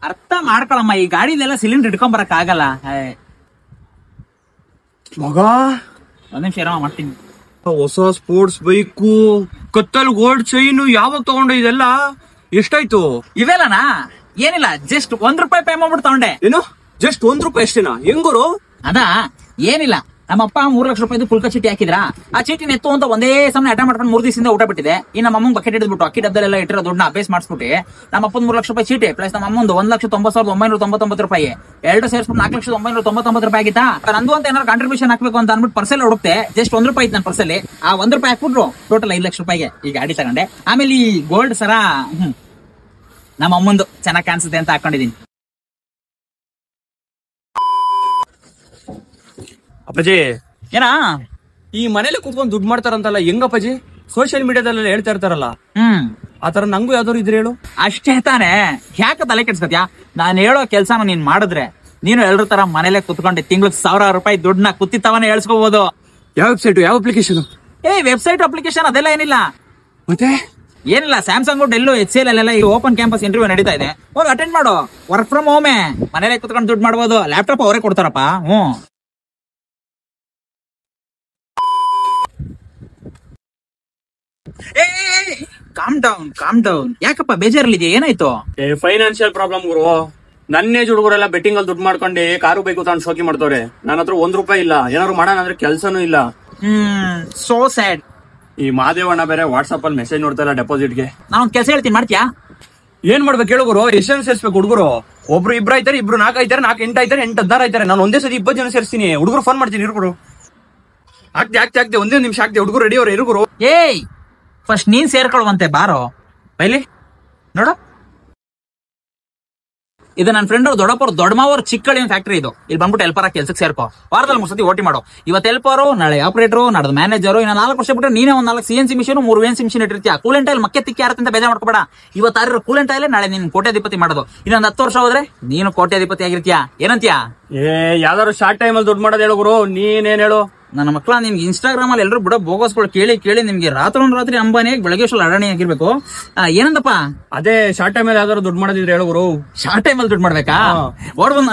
ಅರ್ಥ ಮಾಡ್ಕೊಳಮ್ಮ, ಈ ಗಾಡಿಲೆಲ್ಲ ಸಿಲಿಂಡರ್ ಇಟ್ಕೊಂಡ್ ಬರಕ್ ಆಗಲ್ಲ. ಮಗ ಒಂದ್ ನಿಮಿಷ ಇರೋ, ಮಾಡ್ತೀನಿ. ಹೊಸ ಸ್ಪೋರ್ಟ್ಸ್ ಬೈಕು, ಕತ್ತಲ್ ಗೋಲ್ಡ್ ಚೈನು ಯಾವಾಗ ತಗೊಂಡೆ? ಇದೆಲ್ಲ ಎಷ್ಟಾಯ್ತು? ಇವೆಲ್ಲನಾ? ಏನಿಲ್ಲ, ಜಸ್ಟ್ ₹1 ಪೇ ಮಾಡ್ಬಿಟ್ಟು ತಗೊಂಡೆ. ಏನು ಜಸ್ಟ್ ₹1 ಅಷ್ಟೇನಾ? ಹೆಂಗೋರು? ಅದಾ ಏನಿಲ್ಲ, ನಮ್ಮಪ್ಪ ₹3 ಲಕ್ಷ ಪುಲ್ಕ ಚೀಟಿ ಹಾಕಿದ್ರ, ಆ ಚೀಟಿನ ಎತ್ತು ಅಂತ ಒಂದೇ ಸಮಯ ಅಟ ಮಾಡ್ಕೊಂಡು 3 ದಿವಸದಿಂದ ಊಟ ಬಿಟ್ಟಿದೆ. ಇನ್ನು ನಮ್ಮ ಅಮ್ಮಂಗ್ ಬಕೆಟ್ ಹಿಡಿದ್ಬಿಟ್ಟು ಅಕ್ಕಿ ಡಬ್ಬದಲ್ಲೆಲ್ಲ ಇಟ್ಟಿರೋ ದುಡ್ಡನ್ನ ಅಭ್ಯಾಸ ಮಾಡಿಸ್ಬಿಟ್ಟು ನಮ್ಮಪ್ಪನ ₹3 ಲಕ್ಷ ಚೀಟಿ ಪ್ಲಸ್ ನಮ್ಮ ಅಮ್ಮಂದು ₹1,90,999 ಎರಡು ಸೇರಿಸ್ಬಿಟ್ಟು ₹4,999 ಆಗಿತ್ತಾ. ನಂದು ಅಂತ ಏನಾದ್ರು ಕಾಂಟ್ರಿಬ್ಯೂಷನ್ ಹಾಕ್ಬೇಕು ಅಂತ ಅಂದ್ಬಿಟ್ಟು ಪರ್ಸೆಲ್ ಹುಡುಕ್ತೆ. ಜಸ್ಟ್ ₹1 ಇತ್ತು ನನ್ನ ಪರ್ಸಲ್ಲಿ. ಆ ₹1 ಹಾಕ್ಬಿಟ್ರು ಟೋಟಲ್ ₹5 ಲಕ್ಷ ಈ ಗಾಡಿ ತಗೊಂಡೆ. ಆಮೇಲೆ ಈ ಗೋಲ್ಡ್ ಸರ ನಮ್ಮ ಅಮ್ಮಂದು ಚೆನ್ನಾಗಿ ಕಾಣಿಸುತ್ತೆ ಅಂತ ಹಾಕೊಂಡಿದೀನಿ. ಅಪ್ಪಾಜಿ, ಏನಾ ಈ ಮನೇಲಿ ಕುತ್ಕೊಂಡು ದುಡ್ಡು ಮಾಡ್ತಾರಂತಲ್ಲ, ಹೆಂಗಪ್ಪಾಜಿ? ಸೋಷಿಯಲ್ ಮೀಡಿಯಾದಲ್ಲೆಲ್ಲ ಹೇಳ್ತಾ ಇರ್ತಾರಲ್ಲ, ಆತರ ನಂಗೂ ಯಾವ್ದಾದ್ರು ಇದ್ರೆ ಹೇಳು. ಅಷ್ಟೇ ತಾನೇ, ಯಾಕೆ ತಲೆ ಕೆಡ್ಸ್ಕತ್ಯಾ? ನಾನು ಹೇಳೋ ಕೆಲ್ಸನ ನೀನ್ ಮಾಡಿದ್ರೆ ನೀನು ಎಲ್ರ ತರ ಮನೇಲೆ ಕುತ್ಕೊಂಡೆ ತಿಂಗ್ಳಿಗೆ ₹1,000 ದುಡ್ಡನ್ನ ಕುತ್ತಿತ್ತವನೇ ಹೇಳ್ಸ್ಕೋಬಹುದು. ಯಾವ ವೆಬ್ಸೈಟ್, ಯಾವ ಅಪ್ಲಿಕೇಶನ್? ವೆಬ್ಸೈಟ್ ಅಪ್ಲಿಕೇಶನ್ ಅದೆಲ್ಲ ಏನಿಲ್ಲ. ಮತ್ತೆ ಏನಿಲ್ಲ, ಸ್ಯಾಮ್ಸಂಗ್ ಡೆಲ್ಲು HCL ಅಲ್ಲೆಲ್ಲ ಈ ಓಪನ್ ಕ್ಯಾಂಪಸ್ ಇಂಟರ್ವ್ಯೂ ನಡೀತಾ ಇದೆ, ಹೋಗಿ ಅಟೆಂಡ್ ಮಾಡು. ವರ್ಕ್ ಫ್ರಮ್ ಹೋಮೇ, ಮನೇಲೆ ಕುತ್ಕೊಂಡು ದುಡ್ಡು ಮಾಡ್ಬೋದು. ಲ್ಯಾಪ್ಟಾಪ್ ಅವರೇ ಕೊಡ್ತಾರಪ್ಪ. Calm down. ಯಾಕಪ್ಪ ಬೇಜಾರಲ್ಲಿದೆಯಾ? ಏನಾಯ್ತು? ಫೈನಾನ್ಷಿಯಲ್ ಪ್ರಾಬ್ಲಮ್ ಗುರು. ನನ್ನೇ ಹುಡುಗರೆಲ್ಲ ಬೆಟ್ಟಿಂಗ್ ಅಲ್ಲಿ ದುಡ್ಡು ಮಾಡ್ಕೊಂಡು ಕಾರು ಬೇಕು ತಗೊಂಡು ಶೋಕಿ ಮಾಡ್ತವ್ರೆ. ನನ್ನ ಹತ್ರ ₹1 ಇಲ್ಲ. ಏನಾದ್ರು ಮಾಡೋಣ ಅಂದ್ರೆ ಕೆಲ್ಸನೂ ಇಲ್ಲ. So sad. ಈ ಮಾದೇವಣ್ಣ ಬೇರೆ ವಾಟ್ಸ್ಆಪ್ ಅಲ್ಲಿ ಮೆಸೇಜ್ ನೋಡ್ತಾ ಇಲ್ಲ ಡೆಪಾಸಿಟ್ಗೆ. ನಾನ್ ಕೆಲಸ ಹೇಳ್ತೀನಿ, ಮಾಡ್ತೀಯಾ? ಏನ್ ಮಾಡ್ಬೇಕು ಹೇಳು ಗುರು? ಎಷ್ಟು ಜನ ಸೇರ್ಸ್ಬೇಕು ಹುಡುಗರು? ಒಬ್ರು 2 ಆಯ್ತಾರೆ, 2 4 ಆಯ್ತಾರೆ, 4 8 ಆಯ್ತಾರೆ, 8 16 ಆಯ್ತಾರೆ. ನಾನು ಒಂದೇ ಸತಿ 20 ಜನ ಸೇರಿಸ್ತೀನಿ. ಹುಡುಗರು ಫೋನ್ ಮಾಡ್ತೀನಿ, ಹುಡುಗರು ಆಗ್ತೆ ಒಂದೇ ನಿಮಿಷ ಆಗ್ತೆ. ಹುಡುಗರು ರೆಡಿ ಅವ್ರು ಹುಡುಗರು. ಏಯ್, ಫಸ್ಟ್ ನೀನ್ ಸೇರ್ಕೊಳ್ವಂತೆ ಬಾರೋ ಬೈಲಿ. ನೋಡು, ಇದು ನನ್ನ ಫ್ರೆಂಡ್ ಅವ್ರು ದೊಡ್ಡಪ್ಪವ್ರು ದೊಡ್ಡಮಾವರ್ ಚಿಕ್ಕಳ್ಳಿ ಫ್ಯಾಕ್ಟ್ರಿ. ಇದು ಇಲ್ಲಿ ಬಂದ್ಬಿಟ್ಟು ಹೆಲ್ಪರ್ ಆಗಿ ಕೆಲ್ಸಕ್ಕೆ ಸೇರ್ಕೋ. ವಾರದಲ್ಲಿ 3 ಸತಿ ಓಟಿ ಮಾಡು. ಇವತ್ತು ಹೆಲ್ಪರು, ನಾಳೆ ಆಪರೇಟರು, ನಾಡ್ದು ಮ್ಯಾನೇಜರು. ಇನ್ನ 4 ವರ್ಷ ಬಿಟ್ಟರೆ ನೀನೇ ಒಂದು 4 CNC ಮಿಷನ್, 3 VNC ಮಿಷನ್ ಇಟ್ಟಿರ್ತೀಯ. ಕೂಲೆಂಟ್ ಆಯಿಲ್ ಮಕ್ಕೆ ತಿಕ್ಕಿ ಯಾರತ್ತಂತ ಬೇಜಾರ್ ಮಾಡ್ಕೋಬೇಡ. ಇವತ್ತು ಆರಿರೋ ಕೂಲೆಂಟ್ ಆಯಿಲ್ ನಾಳೆ ನೀನು ಕೋಟ್ಯಾಧಿಪತಿ ಮಾಡೋದು. ಇನ್ನೊಂದು 10 ವರ್ಷ ಹೋದ್ರೆ ನೀನು ಕೋಟ್ಯಾಧಿಪತಿ ಆಗಿರ್ತೀಯ. ಏನಂತೀಯ? ಯಾವ್ದಾದ್ರು ಶಾರ್ಟ್ ಟೈಮ್ ಅಲ್ಲಿ ದುಡ್ಡು ಮಾಡೋದು ಹೇಳು ಗುರು. ನೀನೇನ್ ಹೇಳು? ನನ್ನ ಮಕ್ಕಳ, ನಿಮ್ಗೆ ಇನ್ಸ್ಟಾಗ್ರಾಮ್ ಅಲ್ಲಿ ಎಲ್ಲರೂ ಬಿಡೋ ಬೋಗಸ್ಗಳು ಕೇಳಿ ನಿಮ್ಗೆ ರಾತ್ರಿ ಅಂಬಾನಿಯಾಗಿ ಬೆಳಗ್ಗೆ ಅಡಾಣಿ ಆಗಿರ್ಬೇಕು. ಏನಂದಪ್ಪ? ಅದೇ ಶಾರ್ಟ್ ಟೈಮ್ ಅಲ್ಲಿ ಯಾವ್ದಾದ್ರು ದುಡ್ಡು ಮಾಡೋದಿದ್ರೆ ಹೇಳು ಗುರು. ಶಾರ್ಟ್ ಟೈಮ್ ಅಲ್ಲಿ ದುಡ್ಡು ಮಾಡ್ಬೇಕಾ? ಓಡ್ ಬಂದ್